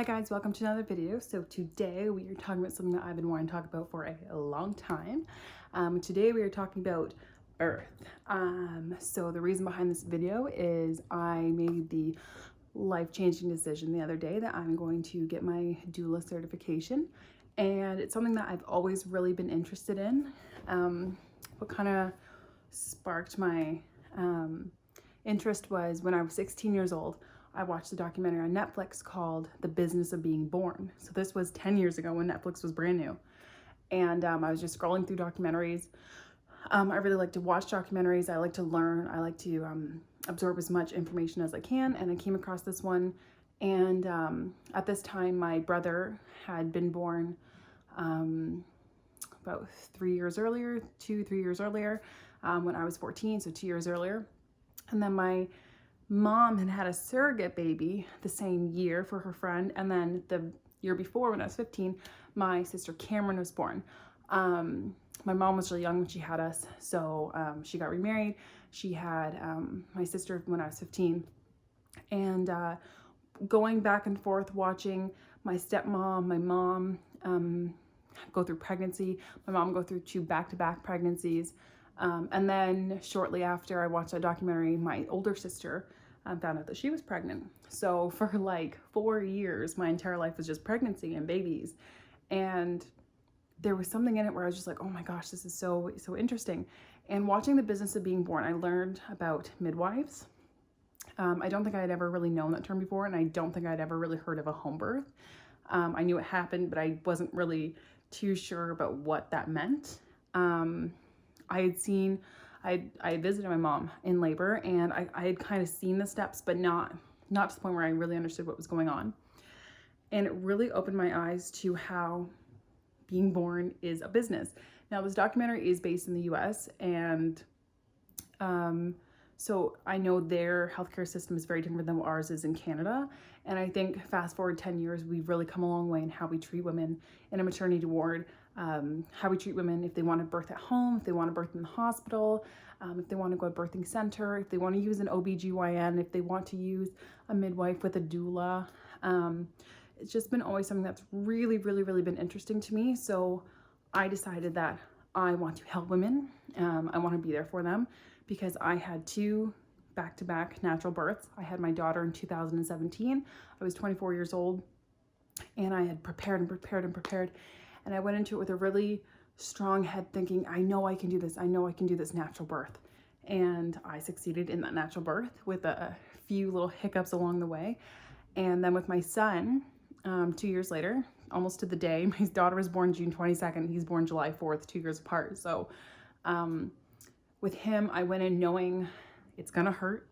Hi guys, welcome to another video. So today we are talking about something that I've been wanting to talk about for a long time. Today we are talking about birth. So the reason behind this video is I made the life-changing decision the other day that I'm going to get my doula certification. And it's something that I've always really been interested in. What kind of sparked my interest was when I was 16 years old. I watched a documentary on Netflix called The Business of Being Born. So this was 10 years ago when Netflix was brand new. And I was just scrolling through documentaries. I really like to watch documentaries. I like to learn. I like to absorb as much information as I can. And I came across this one. And at this time, my brother had been born about 3 years earlier, 2-3 years earlier, when I was 14, so 2 years earlier. And then my mom had a surrogate baby the same year for her friend, and then the year before, when I was 15, my sister Cameron was born. My mom was really young when she had us, so she got remarried. She had my sister when I was 15, and going back and forth watching my stepmom, my mom go through pregnancy, my mom go through 2 back-to-back pregnancies. And then shortly after I watched that documentary, my older sister found out that she was pregnant. So for like 4 years, my entire life was just pregnancy and babies. And there was something in it where I was just like, oh my gosh, this is so interesting. And watching The Business of Being Born, I learned about midwives. I don't think I had ever really known that term before, and I don't think I'd ever really heard of a home birth. I knew it happened, but I wasn't really too sure about what that meant. I had visited my mom in labor, and I had kind of seen the steps, but not to the point where I really understood what was going on. And it really opened my eyes to how being born is a business. Now, this documentary is based in the US, and so I know their healthcare system is very different than what ours is in Canada. And I think fast forward 10 years, we've really come a long way in how we treat women in a maternity ward, how we treat women if they want to birth at home, if they want to birth in the hospital, if they want to go to a birthing center, if they want to use an OBGYN, if they want to use a midwife with a doula. It's just been always something that's really been interesting to me. So I decided that I want to help women. I want to be there for them because I had 2 back-to-back natural births. I had my daughter in 2017. I was 24 years old, and I had prepared. And I went into it with a really strong head thinking, I know I can do this. I know I can do this natural birth. And I succeeded in that natural birth with a few little hiccups along the way. And then with my son, 2 years later, almost to the day, my daughter was born June 22nd. He's born July 4th, 2 years apart. So with him, I went in knowing it's gonna hurt.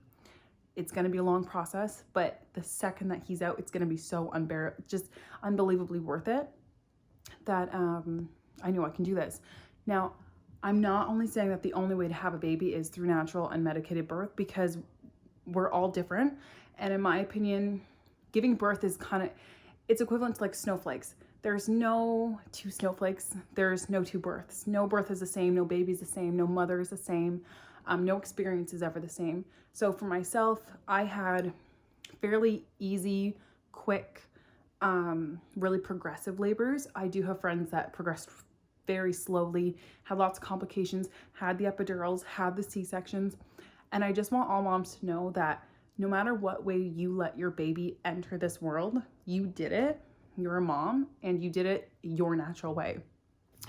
It's gonna be a long process, but the second that he's out, it's gonna be so just unbelievably worth it that I know I can do this. Now, I'm not only saying that the only way to have a baby is through natural unmedicated birth, because we're all different. And in my opinion, giving birth is it's equivalent to like snowflakes. There's no 2 snowflakes. There's no 2 births. No birth is the same. No baby is the same. No mother is the same. No experience is ever the same. So for myself, I had fairly easy, quick, really progressive labors. I do have friends that progressed very slowly, had lots of complications, had the epidurals, had the C-sections. And I just want all moms to know that no matter what way you let your baby enter this world, you did it. You're a mom, and you did it your natural way.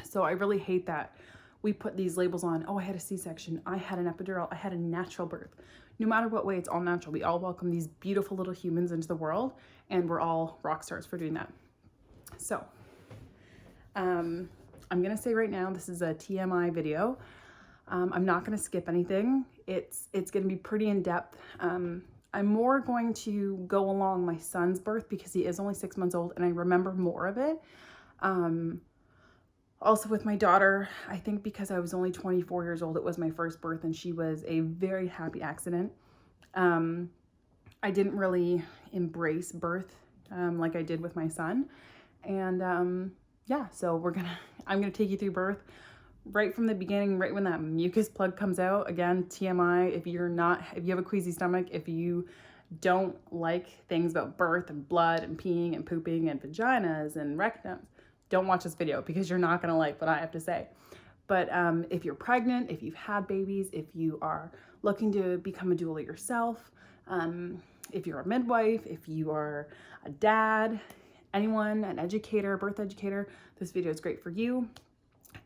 So I really hate that we put these labels on, oh, I had a C-section, I had an epidural, I had a natural birth. No matter what way, it's all natural. We all welcome these beautiful little humans into the world, and we're all rock stars for doing that. So I'm gonna say right now, this is a TMI video. I'm not gonna skip anything. It's gonna be pretty in-depth. I'm more going to go along my son's birth because he is only 6 months old and I remember more of it. Also with my daughter, I think because I was only 24 years old, it was my first birth and she was a very happy accident. I didn't really embrace birth like I did with my son. And yeah, so I'm gonna take you through birth right from the beginning, right when that mucus plug comes out. Again, TMI, if you have a queasy stomach, if you don't like things about birth and blood and peeing and pooping and vaginas and rectums, don't watch this video because you're not gonna like what I have to say. But if you're pregnant, if you've had babies, if you are looking to become a doula yourself, if you're a midwife, if you are a dad, anyone, an educator, birth educator, this video is great for you.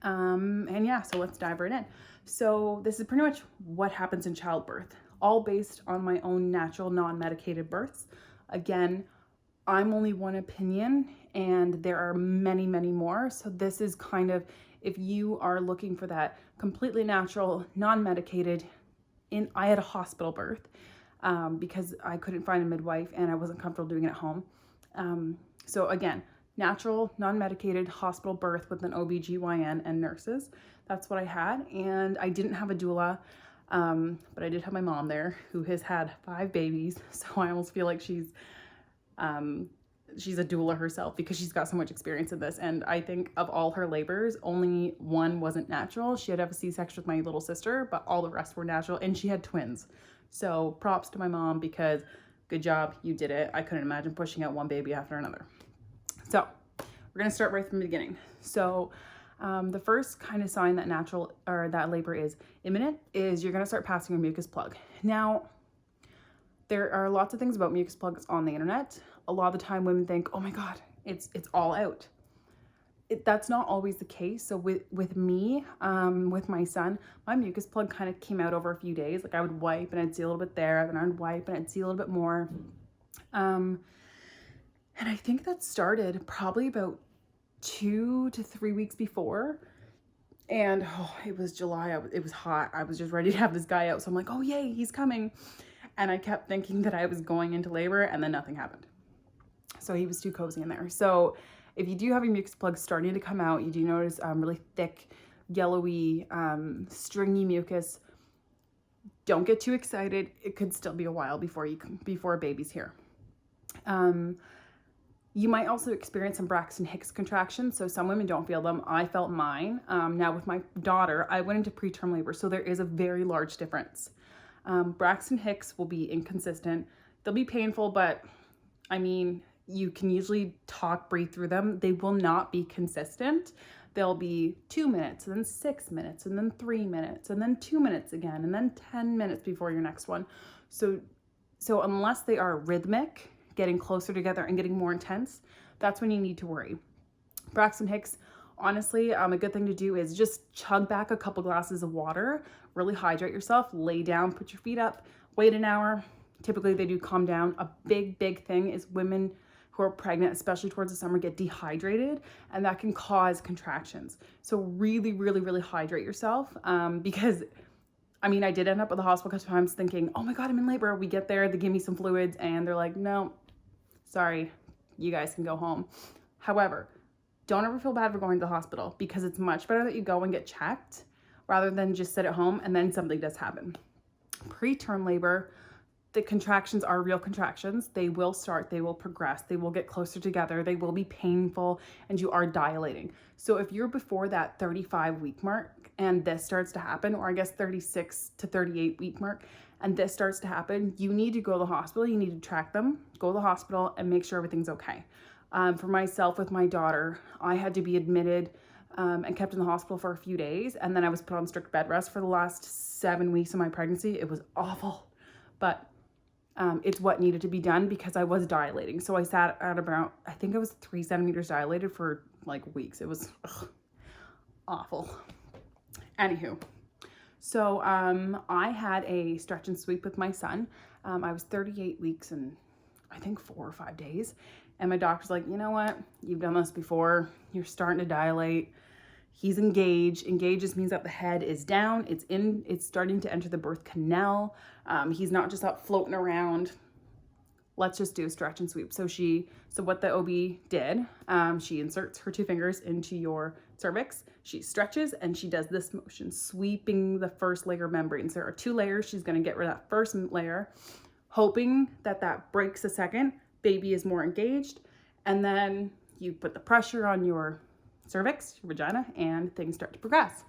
And yeah, so let's dive right in. So this is pretty much what happens in childbirth, all based on my own natural non-medicated births. Again, I'm only one opinion and there are many, many more. So this is kind of, if you are looking for that completely natural, non-medicated, I had a hospital birth because I couldn't find a midwife and I wasn't comfortable doing it at home. So again, natural, non-medicated hospital birth with an OB/GYN and nurses. That's what I had. And I didn't have a doula, but I did have my mom there who has had 5 babies. So I almost feel like she's a doula herself because she's got so much experience in this. And I think of all her labors, only one wasn't natural. She had to have a C-section with my little sister, but all the rest were natural, and she had twins. So props to my mom because good job, you did it. I couldn't imagine pushing out one baby after another. So we're gonna start right from the beginning. So the first kind of sign that that labor is imminent is you're gonna start passing your mucus plug. Now, there are lots of things about mucus plugs on the internet. A lot of the time women think, oh my God, it's all out. That's not always the case. So with me, with my son, my mucus plug kind of came out over a few days. Like I would wipe and I'd see a little bit there, then I'd wipe and I'd see a little bit more. And I think that started probably about 2 to 3 weeks before. And it was July, it was hot. I was just ready to have this guy out. So I'm like, oh yay, he's coming. And I kept thinking that I was going into labor and then nothing happened. So he was too cozy in there. So if you do have your mucus plug starting to come out, you do notice really thick, yellowy, stringy mucus, don't get too excited. It could still be a while before a baby's here. You might also experience some Braxton Hicks contractions. So some women don't feel them. I felt mine. Now with my daughter, I went into preterm labor. So there is a very large difference. Braxton Hicks will be inconsistent. They'll be painful, but I mean, you can usually breathe through them. They will not be consistent. They'll be 2 minutes and then 6 minutes and then 3 minutes and then 2 minutes again and then 10 minutes before your next one. So unless they are rhythmic, getting closer together and getting more intense, that's when you need to worry. Braxton Hicks, honestly, a good thing to do is just chug back a couple glasses of water, really hydrate yourself, lay down, put your feet up, wait an hour. Typically they do calm down. A big thing is women who are pregnant, especially towards the summer, get dehydrated, and that can cause contractions. So really hydrate yourself because I mean, I did end up at the hospital a couple times thinking, oh my God, I'm in labor. We get there, they give me some fluids and they're like, no, sorry, you guys can go home. However, don't ever feel bad for going to the hospital because it's much better that you go and get checked rather than just sit at home and then something does happen. Preterm labor, the contractions are real contractions. They will start, they will progress, they will get closer together, they will be painful, and you are dilating. So if you're before that 35-week mark and this starts to happen, or I guess 36 to 38-week mark, and this starts to happen, you need to go to the hospital, you need to track them, go to the hospital and make sure everything's okay. For myself with my daughter, I had to be admitted and kept in the hospital for a few days, and then I was put on strict bed rest for the last 7 weeks of my pregnancy. It was awful, but it's what needed to be done because I was dilating. So I sat at about, I think it was 3 centimeters dilated for like weeks. It was awful. Anywho, so I had a stretch and sweep with my son. I was 38 weeks and I think 4 or 5 days. And my doctor's like, you know what? You've done this before. You're starting to dilate. He's engaged. Engaged just means that the head is down. It's starting to enter the birth canal. He's not just up floating around. Let's just do a stretch and sweep. So what the OB did, she inserts her 2 fingers into your cervix. She stretches and she does this motion, sweeping the first layer of membranes. There are 2 layers. She's going to get rid of that first layer, hoping that breaks a second. Baby is more engaged. And then you put the pressure on your cervix, your vagina, and things start to progress.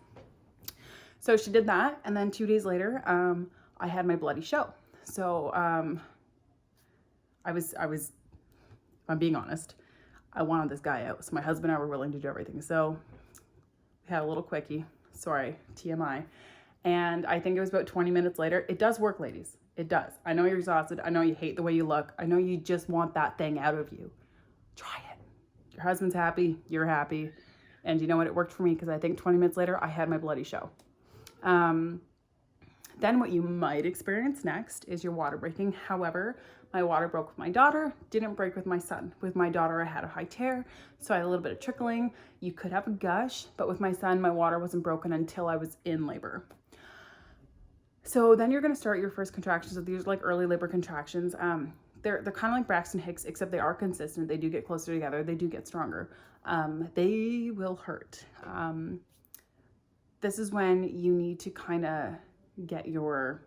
So she did that. And then 2 days later, I had my bloody show. So if I'm being honest, I wanted this guy out. So my husband and I were willing to do everything. So we had a little quickie. Sorry, TMI. And I think it was about 20 minutes later. It does work, ladies. It does. I know you're exhausted. I know you hate the way you look. I know you just want that thing out of you. Try it. Your husband's happy. You're happy. And you know what? It worked for me because I think 20 minutes later, I had my bloody show. Then what you might experience next is your water breaking. However, my water broke with my daughter, didn't break with my son. With my daughter, I had a high tear, so I had a little bit of trickling. You could have a gush, but with my son, my water wasn't broken until I was in labor. So then you're gonna start your first contractions. So these are like early labor contractions. They're kind of like Braxton Hicks, except they are consistent. They do get closer together. They do get stronger. They will hurt. This is when you need to kind of get your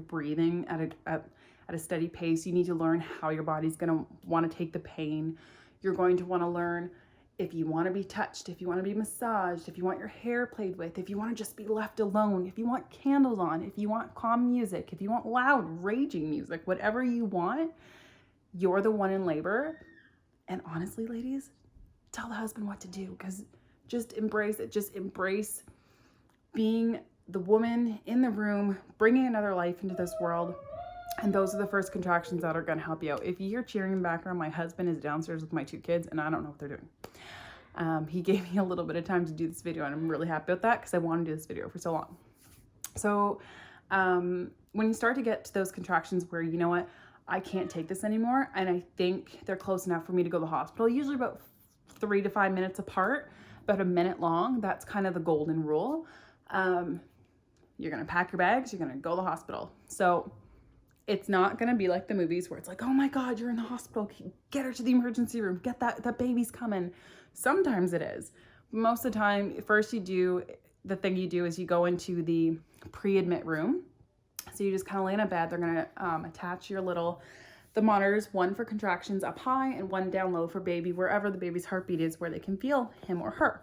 breathing at a steady pace. You need to learn how your body's going to want to take the pain. You're going to want to learn if you want to be touched, if you want to be massaged, if you want your hair played with, if you want to just be left alone, if you want candles on, if you want calm music, if you want loud, raging music, whatever you want, you're the one in labor. And honestly, ladies, tell the husband what to do, because just embrace it. Just embrace being the woman in the room, bringing another life into this world. And those are the first contractions that are going to help you out. If you hear cheering in the background, my husband is downstairs with my 2 kids, and I don't know what they're doing. He gave me a little bit of time to do this video, and I'm really happy about that because I wanted to do this video for so long. So when you start to get to those contractions where, you know what, I can't take this anymore, and I think they're close enough for me to go to the hospital, usually about 3 to 5 minutes apart, about a minute long. That's kind of the golden rule. You're going to pack your bags, you're going to go to the hospital. So it's not going to be like the movies where it's like, oh my God, you're in the hospital, get her to the emergency room, get that baby's coming. Sometimes it is. Most of the time, the thing you do is you go into the pre-admit room. So you just kind of lay in a bed. They're going to attach the monitors, one for contractions up high and one down low for baby, wherever the baby's heartbeat is, where they can feel him or her.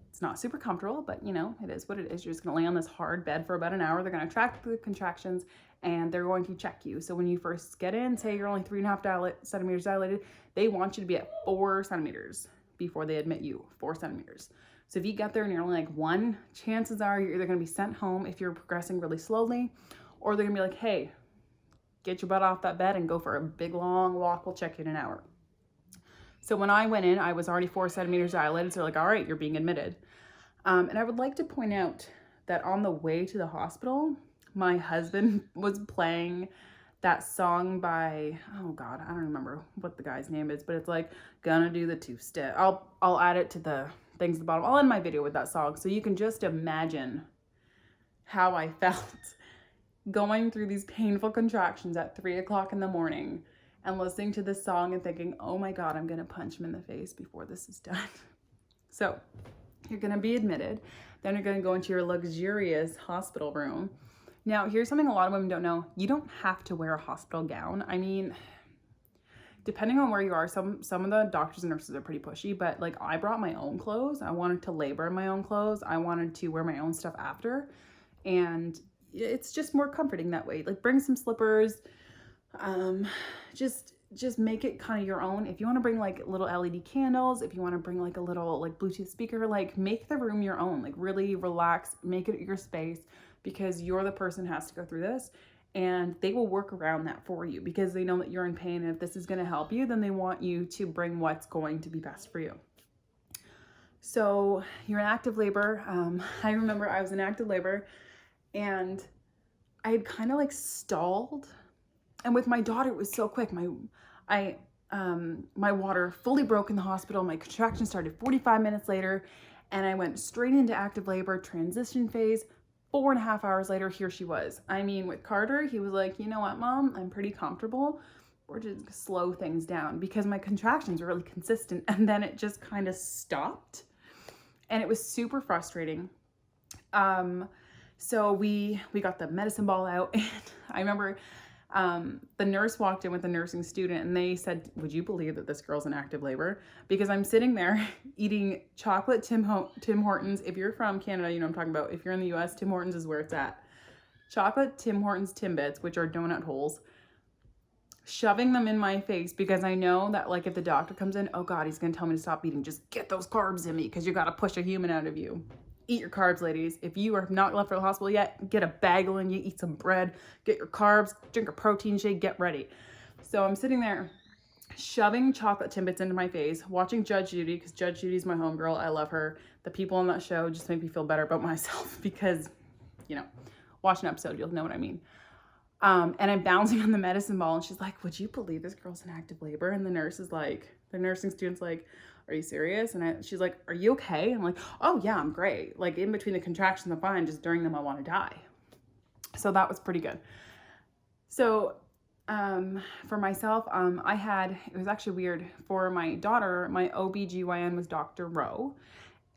It's not super comfortable, but you know, it is what it is. You're just gonna lay on this hard bed for about an hour. They're gonna track the contractions and they're going to check you. So when you first get in, say you're only 3.5 centimeters dilated, they want you to be at 4 centimeters before they admit you, 4 centimeters. So if you get there and you're only like 1, chances are you're either gonna be sent home if you're progressing really slowly, or they're gonna be like, hey, get your butt off that bed and go for a big long walk. We'll check you in an hour. So when I went in, I was already 4 centimeters dilated. So they're like, all right, you're being admitted. And I would like to point out that on the way to the hospital, my husband was playing that song by, oh God, I don't remember what the guy's name is, but it's like, gonna do the 2-step. I'll add it to the things at the bottom. I'll end my video with that song. So you can just imagine how I felt going through these painful contractions at 3 o'clock in the morning and listening to this song and thinking, oh my God, I'm gonna punch him in the face before this is done. So you're gonna be admitted. Then you're gonna go into your luxurious hospital room. Now, here's something a lot of women don't know. You don't have to wear a hospital gown. I mean, depending on where you are, some of the doctors and nurses are pretty pushy, but like I brought my own clothes. I wanted to labor in my own clothes. I wanted to wear my own stuff after. And it's just more comforting that way. Like bring some slippers, just make it kind of your own. If you want to bring like little LED candles, if you want to bring like a little like Bluetooth speaker, like make the room your own, like really relax, make it your space, because you're the person who has to go through this, and they will work around that for you because they know that you're in pain. And if this is going to help you, then they want you to bring what's going to be best for you. So you're in active labor. I remember I was in active labor and I had kind of like stalled. And with my daughter, it was so quick. My water fully broke in the hospital. My contraction started 45 minutes later, and I went straight into active labor, transition phase. 4.5 hours later, here she was. I mean, with Carter, he was like, you know what, Mom, I'm pretty comfortable. We're just slow things down, because my contractions were really consistent, and then it just kind of stopped, and it was super frustrating. So we got the medicine ball out, and I remember the nurse walked in with a nursing student, and they said, would you believe that this girl's in active labor? Because I'm sitting there eating chocolate Tim Hortons. If you're from Canada, you know what I'm talking about. If you're in the US, Tim Hortons is where it's at. chocolate Tim Hortons Timbits, which are donut holes, shoving them in my face because I know that, like, if the doctor comes in, oh God, he's gonna tell me to stop eating. Just get those carbs in me because you gotta push a human out of you. Eat your carbs, ladies. If you are not left for the hospital yet, get a bagel in you, eat some bread, get your carbs, drink a protein shake, get ready. So I'm sitting there shoving chocolate Timbits into my face, watching Judge Judy, because Judge Judy's my homegirl. I love her. The people on that show just make me feel better about myself because, you know, watch an episode, you'll know what I mean. And I'm bouncing on the medicine ball, and she's like, would you believe this girl's in active labor? And the nurse is like, the nursing student's like, are you serious? And she's like, are you okay? I'm like, oh yeah, I'm great. Like, in between the contractions, I'm fine. Just during them, I want to die. So that was pretty good. So for myself, it was actually weird. For my daughter, my OBGYN was Dr. Rowe,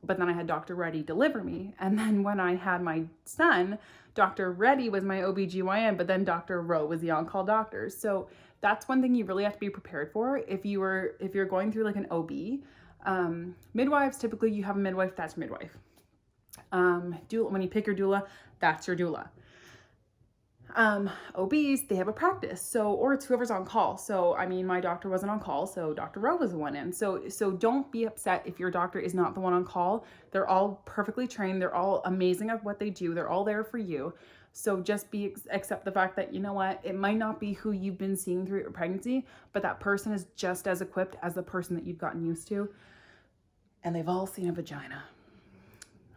but then I had Dr. Reddy deliver me. And then when I had my son, Dr. Reddy was my OBGYN, but then Dr. Rowe was the on-call doctor. So that's one thing you really have to be prepared for. If you're going through like an OB, midwives, typically you have a midwife, that's your midwife. Doula, when you pick your doula, that's your doula. OBs, they have a practice. So, or it's whoever's on call. So, I mean, my doctor wasn't on call, so Dr. Rowe was the one in. So don't be upset if your doctor is not the one on call. They're all perfectly trained. They're all amazing at what they do. They're all there for you. So just accept the fact that, you know what, it might not be who you've been seeing through your pregnancy, but that person is just as equipped as the person that you've gotten used to. And they've all seen a vagina.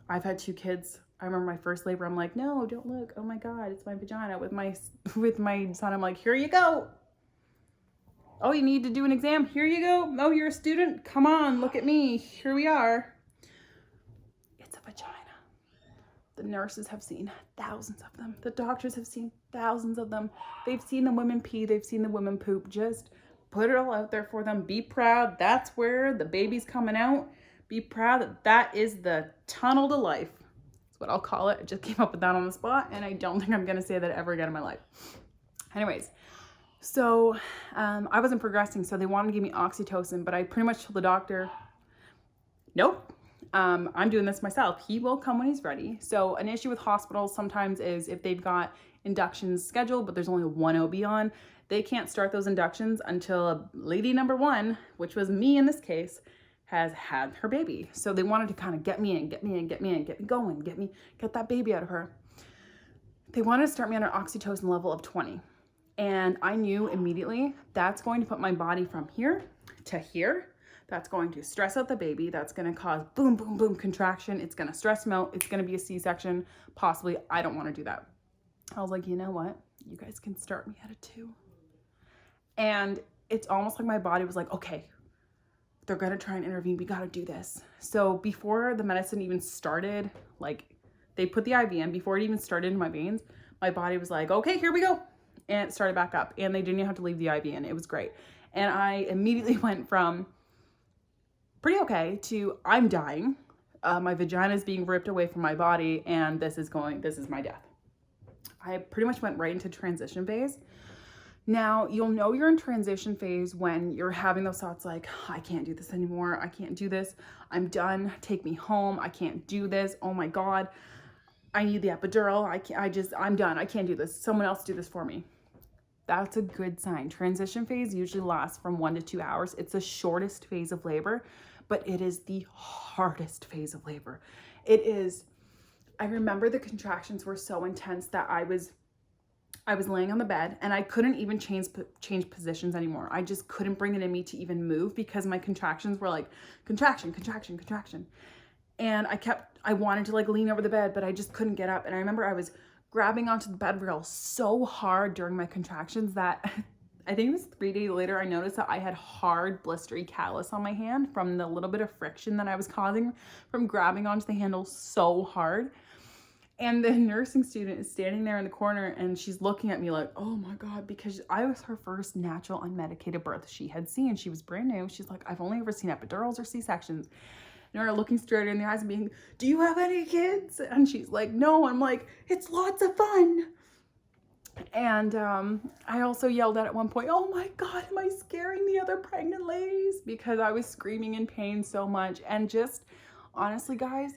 I've had 2 kids. I remember my first labor, I'm like, no, don't look. Oh my God, it's my vagina. With my son, I'm like, here you go. Oh, you need to do an exam? Here you go. Oh, you're a student? Come on, look at me. Here we are. It's a vagina. The nurses have seen thousands of them. The doctors have seen thousands of them. They've seen the women pee. They've seen the women poop. Just put it all out there for them. Be proud. That's where the baby's coming out. Be proud that that is the tunnel to life. What I'll call it. I just came up with that on the spot, and I don't think I'm gonna say that ever again in my life. Anyways, so I wasn't progressing, so they wanted to give me oxytocin, but I pretty much told the doctor, nope, I'm doing this myself. He will come when he's ready. So an issue with hospitals sometimes is if they've got inductions scheduled, but there's only one OB on, they can't start those inductions until lady number 1, which was me in this case, has had her baby. So they wanted to kind of get me going, get that baby out of her. They wanted to start me on an oxytocin level of 20. And I knew immediately that's going to put my body from here to here. That's going to stress out the baby. That's going to cause boom, boom, boom contraction. It's going to stress him out. It's going to be a C-section. Possibly. I don't want to do that. I was like, you know what? You guys can start me at a 2. And it's almost like my body was like, okay, they're going to try and intervene. We got to do this. So before the medicine even started, like they put the IV in, before it even started in my veins, my body was like, okay, here we go. And it started back up, and they didn't even have to leave the IV in. It was great. And I immediately went from pretty okay to I'm dying. My vagina is being ripped away from my body, and this is my death. I pretty much went right into transition phase. Now, you'll know you're in transition phase when you're having those thoughts like, I can't do this anymore. I can't do this. I'm done. Take me home. I can't do this. Oh my God. I need the epidural. I'm done. I can't do this. Someone else do this for me. That's a good sign. Transition phase usually lasts from 1 to 2 hours. It's the shortest phase of labor, but it is the hardest phase of labor. I remember the contractions were so intense that I was laying on the bed and I couldn't even change positions anymore. I just couldn't bring it in me to even move because my contractions were like contraction. And I wanted to like lean over the bed, but I just couldn't get up. And I remember I was grabbing onto the bed rail so hard during my contractions that I think it was 3 days later, I noticed that I had hard blistery callus on my hand from the little bit of friction that I was causing from grabbing onto the handle so hard. And the nursing student is standing there in the corner and she's looking at me like, oh my God, because I was her first natural unmedicated birth she had seen. She was brand new. She's like, I've only ever seen epidurals or C-sections. And we're looking straight in the eyes and being, do you have any kids? And she's like, no. I'm like, it's lots of fun. And I also yelled at one point, oh my God, am I scaring the other pregnant ladies? Because I was screaming in pain so much. And just honestly, guys,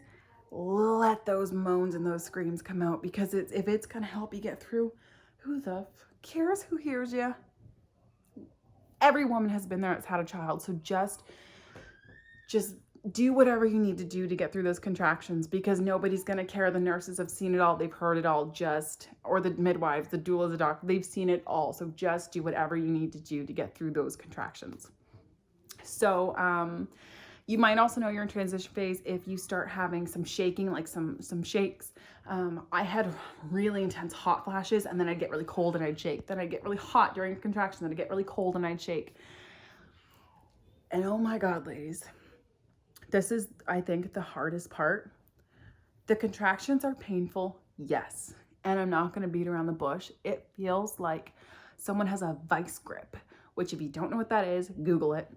let those moans and those screams come out, because if it's gonna help you get through, who the f cares who hears you? Every woman has been there that's had a child, so just do whatever you need to do to get through those contractions, because nobody's gonna care. The nurses have seen it all, they've heard it all, or the midwives, the doulas, the doctor, they've seen it all. So just do whatever you need to do to get through those contractions. So you might also know you're in transition phase if you start having some shaking, like some shakes. I had really intense hot flashes, and then I'd get really cold and I'd shake. Then I'd get really hot during contractions, then I'd get really cold and I'd shake. And oh my God, ladies, this is, I think, the hardest part. The contractions are painful, yes. And I'm not gonna beat around the bush. It feels like someone has a vice grip, which if you don't know what that is, Google it.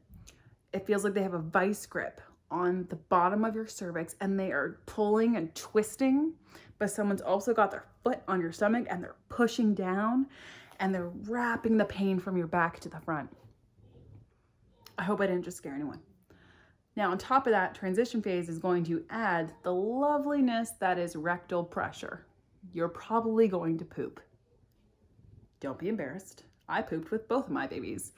It feels like they have a vice grip on the bottom of your cervix, and they are pulling and twisting, but someone's also got their foot on your stomach and they're pushing down and they're wrapping the pain from your back to the front. I hope I didn't just scare anyone. Now, on top of that, transition phase is going to add the loveliness that is rectal pressure. You're probably going to poop. Don't be embarrassed. I pooped with both of my babies.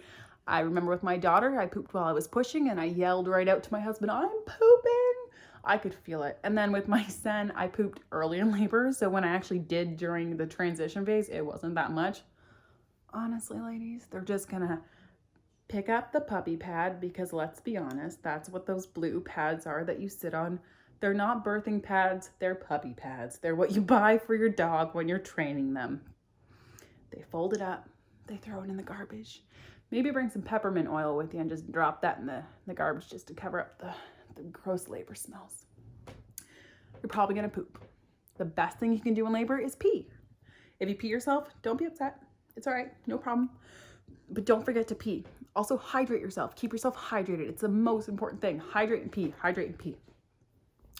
I remember with my daughter, I pooped while I was pushing, and I yelled right out to my husband, "I'm pooping." I could feel it. And then with my son, I pooped early in labor. So when I actually did during the transition phase, it wasn't that much. Honestly, ladies, they're just gonna pick up the puppy pad, because let's be honest, that's what those blue pads are that you sit on. They're not birthing pads, they're puppy pads. They're what you buy for your dog when you're training them. They fold it up, they throw it in the garbage. Maybe bring some peppermint oil with you and just drop that in the garbage just to cover up the gross labor smells. You're probably gonna poop. The best thing you can do in labor is pee. If you pee yourself, don't be upset. It's all right, no problem. But don't forget to pee. Also hydrate yourself. Keep yourself hydrated. It's the most important thing. Hydrate and pee, hydrate and pee.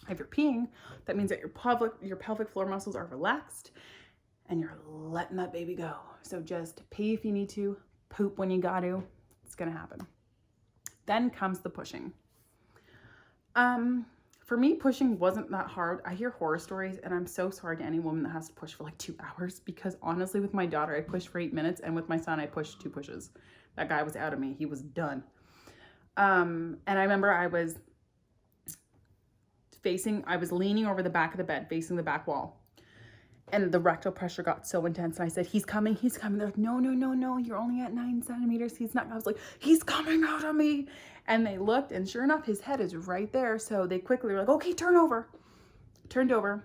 If you're peeing, that means that your pelvic floor muscles are relaxed and you're letting that baby go. So just pee if you need to, poop when you got to. It's gonna happen. Then comes the pushing. For me, pushing wasn't that hard. I hear horror stories, and I'm so sorry to any woman that has to push for like 2 hours, because honestly, with my daughter, I pushed for 8 minutes, and with my son, I pushed 2 pushes. That guy was out of me. He was done. And I remember I was leaning over the back of the bed, facing the back wall. And the rectal pressure got so intense, and I said, he's coming, he's coming. They're like, no, you're only at 9 centimeters. He's not. I was like, he's coming out of me. And they looked, and sure enough, his head is right there. So they quickly were like, okay, turn over. Turned over,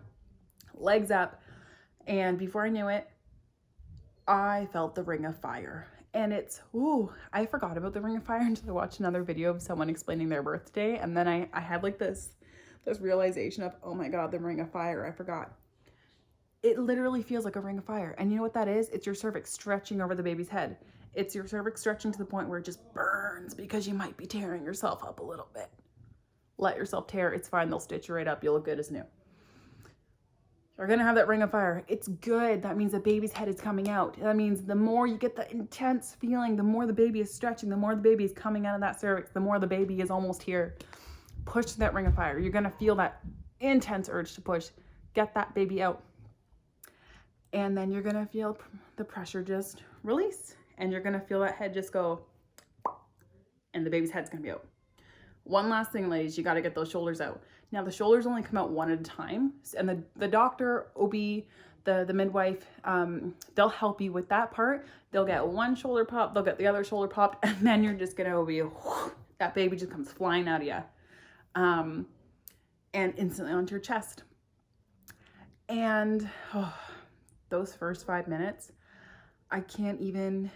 legs up. And before I knew it, I felt the ring of fire. And I forgot about the ring of fire until I watched another video of someone explaining their birthday. And then I had like this realization of, oh my God, the ring of fire, I forgot. It literally feels like a ring of fire. And you know what that is? It's your cervix stretching over the baby's head. It's your cervix stretching to the point where it just burns, because you might be tearing yourself up a little bit. Let yourself tear. It's fine. They'll stitch you right up. You'll look good as new. You're going to have that ring of fire. It's good. That means the baby's head is coming out. That means the more you get the intense feeling, the more the baby is stretching, the more the baby is coming out of that cervix, the more the baby is almost here. Push that ring of fire. You're going to feel that intense urge to push. Get that baby out. And then you're going to feel the pressure just release. And you're going to feel that head just go, and the baby's head's going to be out. One last thing, ladies, you got to get those shoulders out. Now, the shoulders only come out one at a time. And the doctor, OB, the midwife, they'll help you with that part. They'll get one shoulder pop, they'll get the other shoulder popped, and then you're just going to be, that baby just comes flying out of you. And instantly onto your chest. And those first 5 minutes, I can't even,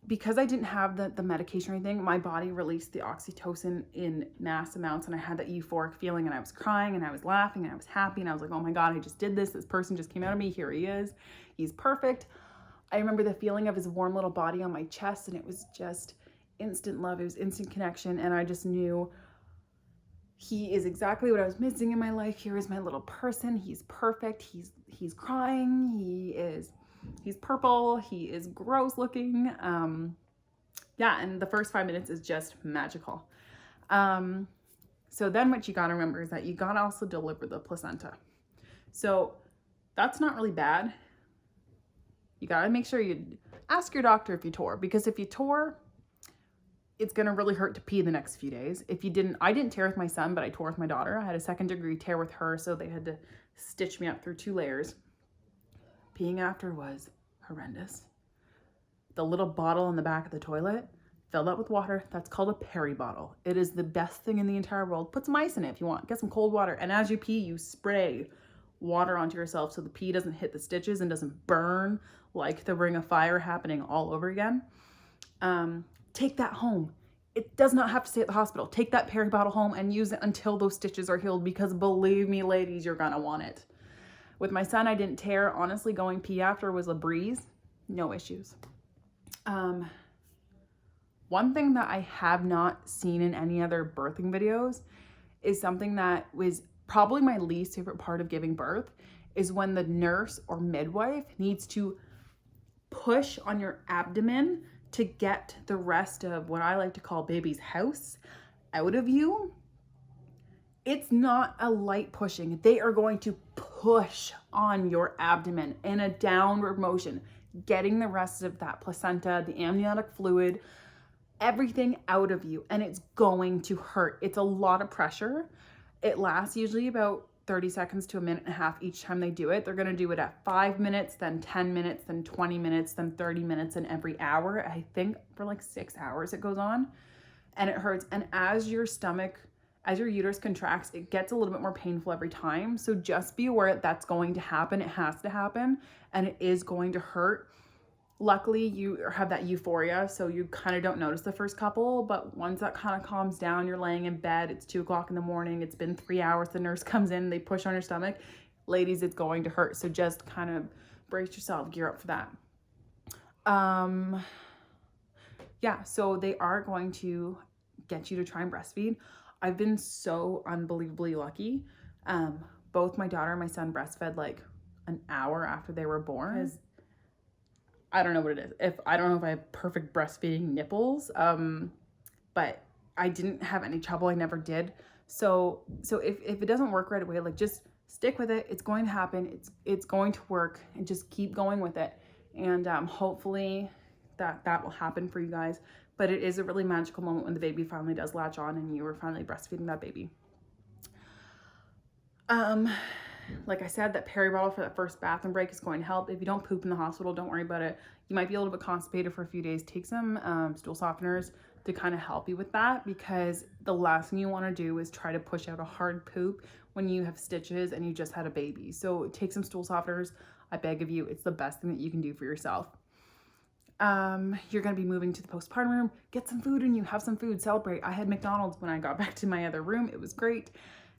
because I didn't have the medication or anything, my body released the oxytocin in mass amounts, and I had that euphoric feeling, and I was crying, and I was laughing, and I was happy, and I was like, oh my God, I just did this. This person just came out of me. Here he is. He's perfect. I remember the feeling of his warm little body on my chest, and it was just instant love. It was instant connection, and I just knew he is exactly what I was missing in my life. Here is my little person. He's perfect. He's crying. He's purple. He is gross looking. Yeah, and the first 5 minutes is just magical. So then what you gotta remember is that you gotta also deliver the placenta. So that's not really bad. You gotta make sure you ask your doctor if you tore, because if you tore, it's gonna really hurt to pee the next few days. If you didn't, I didn't tear with my son, but I tore with my daughter. I had a 2nd-degree tear with her, so they had to stitch me up through 2 layers. Peeing after was horrendous. The little bottle in the back of the toilet, filled up with water, that's called a peri bottle. It is the best thing in the entire world. Put some ice in it if you want. Get some cold water, and as you pee, you spray water onto yourself so the pee doesn't hit the stitches and doesn't burn like the ring of fire happening all over again. Take that home. It does not have to stay at the hospital. Take that peri bottle home and use it until those stitches are healed, because believe me, ladies, you're gonna want it. With my son, I didn't tear. Honestly, going pee after was a breeze. No issues. One thing that I have not seen in any other birthing videos is something that was probably my least favorite part of giving birth, is when the nurse or midwife needs to push on your abdomen to get the rest of what I like to call baby's house out of you. It's not a light pushing. They are going to push on your abdomen in a downward motion, getting the rest of that placenta, the amniotic fluid, everything out of you, and it's going to hurt. It's a lot of pressure. It lasts usually about 30 seconds to 1.5 minutes each time they do it. They're gonna do it at 5 minutes, then 10 minutes, then 20 minutes, then 30 minutes, and every hour. I think for like 6 hours it goes on, and it hurts. And as your uterus contracts, it gets a little bit more painful every time. So just be aware that that's going to happen. It has to happen, and it is going to hurt. Luckily, you have that euphoria, so you kind of don't notice the first couple, but once that kind of calms down, you're laying in bed, it's 2 o'clock in the morning, it's been 3 hours, the nurse comes in, they push on your stomach. Ladies, it's going to hurt, so just kind of brace yourself, gear up for that. Yeah, so they are going to get you to try and breastfeed. I've been so unbelievably lucky. Both my daughter and my son breastfed like an hour after they were born. I don't know what it is. I don't know if I have perfect breastfeeding nipples, but I didn't have any trouble. I never did. So if it doesn't work right away, like just stick with it. It's going to happen. It's going to work, and just keep going with it. And hopefully that will happen for you guys. But it is a really magical moment when the baby finally does latch on and you are finally breastfeeding that baby. Like I said, that peri bottle for that first bathroom break is going to help. If you don't poop in the hospital, don't worry about it. You might be a little bit constipated for a few days. Take some stool softeners to kind of help you with that, because the last thing you want to do is try to push out a hard poop when you have stitches and you just had a baby. So take some stool softeners. I beg of you, it's the best thing that you can do for yourself. You're going to be moving to the postpartum room. Get some food in you. Have some food. Celebrate. I had McDonald's when I got back to my other room. It was great.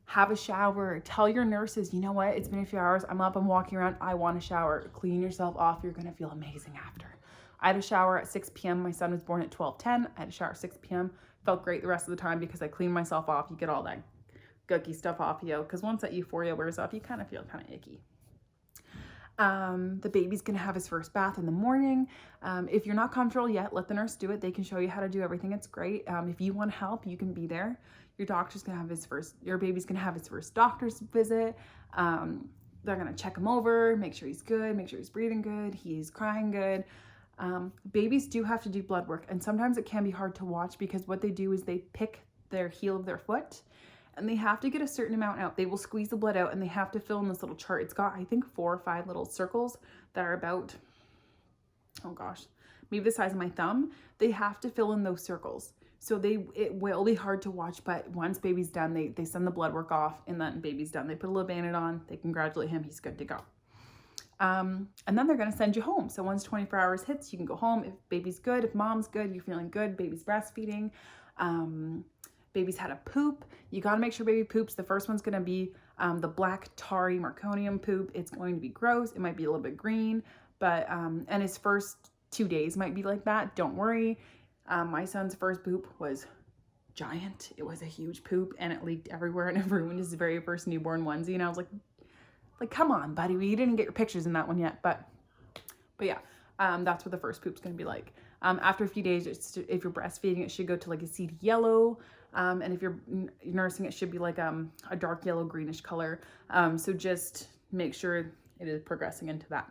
Have a shower. Tell your nurses, you know what? It's been a few hours. I'm up. I'm walking around. I want a shower. Clean yourself off. You're going to feel amazing after. I had a shower at 6 p.m. My son was born at 12:10. I had a shower at 6 p.m. Felt great the rest of the time because I cleaned myself off. You get all that gooky stuff off you, because once that euphoria wears off, you kind of feel kind of icky. The baby's gonna have his first bath in the morning. If you're not comfortable yet, let the nurse do it. They can show you how to do everything. It's great. If you want help, you can be there. Your baby's gonna have his first doctor's visit. They're gonna check him over, make sure he's good, make sure he's breathing good, he's crying good. Babies do have to do blood work, and sometimes it can be hard to watch, because what they do is they pick their heel of their foot, and they have to get a certain amount out. They will squeeze the blood out, and they have to fill in this little chart. It's got, I think, 4 or 5 little circles that are about, oh gosh, maybe the size of my thumb. They have to fill in those circles. So it will be hard to watch, but once baby's done, they send the blood work off, and then baby's done. They put a little Band-Aid on, they congratulate him, he's good to go. And then they're gonna send you home. So once 24 hours hits, you can go home. If baby's good, if mom's good, you're feeling good, baby's breastfeeding, baby's had a poop, you gotta make sure baby poops. The first one's gonna be the black tarry meconium poop. It's going to be gross. It might be a little bit green, but and his first 2 days might be like that. Don't worry. My son's first poop was giant. It was a huge poop, and it leaked everywhere, and it ruined his very first newborn onesie. And I was like, come on, buddy, you didn't get your pictures in that one yet. But yeah, that's what the first poop's gonna be like. After a few days, if you're breastfeeding, it should go to like a seedy yellow. And if you're nursing, it should be like a dark yellow greenish color. So just make sure it is progressing into that.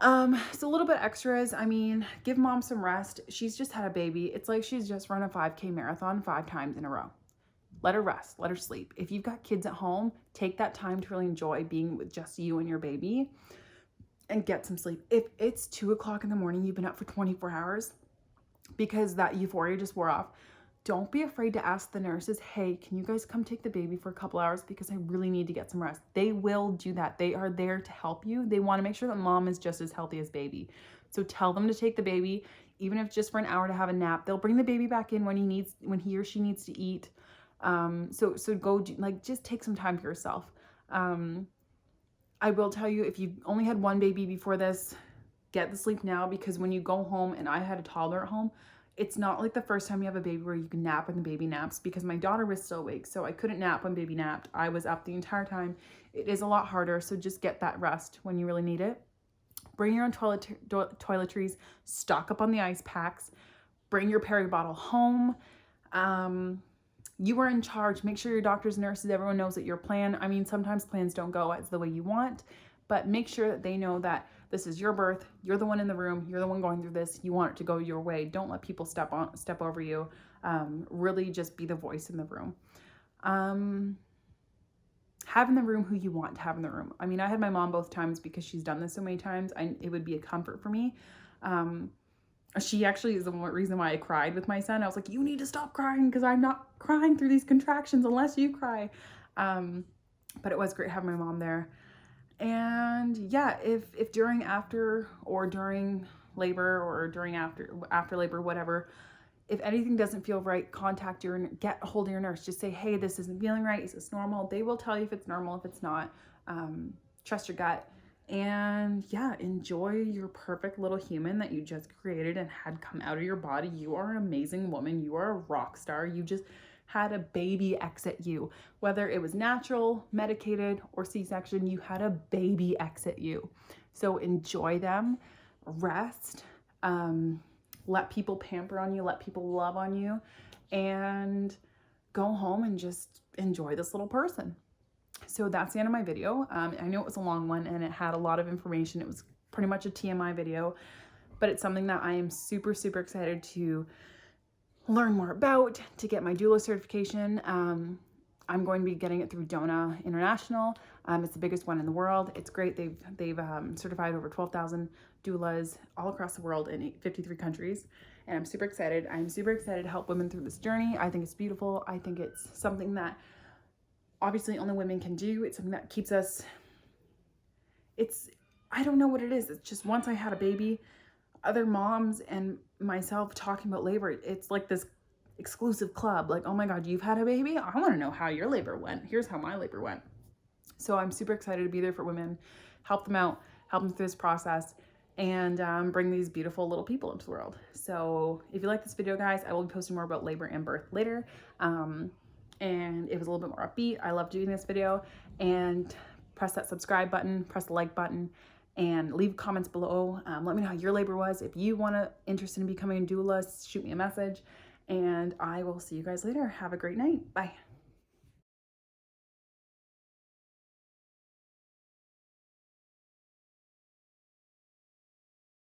So a little bit extras. I mean, give mom some rest. She's just had a baby. It's like she's just run a 5K marathon 5 times in a row. Let her rest, let her sleep. If you've got kids at home, take that time to really enjoy being with just you and your baby and get some sleep. If it's 2 o'clock in the morning, you've been up for 24 hours because that euphoria just wore off, don't be afraid to ask the nurses, hey, can you guys come take the baby for a couple hours because I really need to get some rest. They will do that. They are there to help you. They want to make sure that mom is just as healthy as baby. So tell them to take the baby, even if just for an hour to have a nap. They'll bring the baby back in when he or she needs to eat. So go just take some time for yourself. I will tell you, if you've only had one baby before this, get the sleep now, because when you go home, and I had a toddler at home, it's not like the first time you have a baby where you can nap when the baby naps, because my daughter was still awake, so I couldn't nap when baby napped. I was up the entire time. It is a lot harder, so just get that rest when you really need it. Bring your own toiletries, stock up on the ice packs, bring your peri bottle home. You are in charge. Make sure your doctors, nurses, everyone knows that your plan, I mean, sometimes plans don't go as the way you want, but make sure that they know that this is your birth. You're the one in the room. You're the one going through this. You want it to go your way. Don't let people step over you. Really just be the voice in the room. Have in the room who you want to have in the room. I mean, I had my mom both times because she's done this so many times. It would be a comfort for me. She actually is the reason why I cried with my son. I was like, you need to stop crying because I'm not crying through these contractions unless you cry. But it was great having my mom there. And yeah, if during, after, or during labor, or during after labor, whatever, if anything doesn't feel right, get a hold of your nurse. Just say, hey, this isn't feeling right. Is this normal? They will tell you if it's normal, if it's not. Trust your gut. And yeah, enjoy your perfect little human that you just created and had come out of your body. You are an amazing woman. You are a rock star. You just had a baby exit you. Whether it was natural, medicated, or C-section, you had a baby exit you. So enjoy them, rest, let people pamper on you, let people love on you, and go home and just enjoy this little person. So that's the end of my video. I know it was a long one and it had a lot of information. It was pretty much a TMI video, but it's something that I am super, super excited to learn more about, to get my doula certification. I'm going to be getting it through DONA International. It's the biggest one in the world. It's great. They've certified over 12,000 doulas all across the world in 53 countries. And I'm super excited. I'm super excited to help women through this journey. I think it's beautiful. I think it's something that obviously only women can do. It's something that keeps us, I don't know what it is. It's just, once I had a baby, other moms and myself talking about labor, it's like this exclusive club. Like, oh my God, you've had a baby? I want to know how your labor went. Here's how my labor went. So I'm super excited to be there for women, help them out, help them through this process, and bring these beautiful little people into the world. So if you like this video, guys, I will be posting more about labor and birth later. And it was a little bit more upbeat. I love doing this video. And press that subscribe button, press the like button, and leave comments below. Let me know how your labor was. If you interested in becoming a doula, shoot me a message, and I will see you guys later. Have a great night. Bye.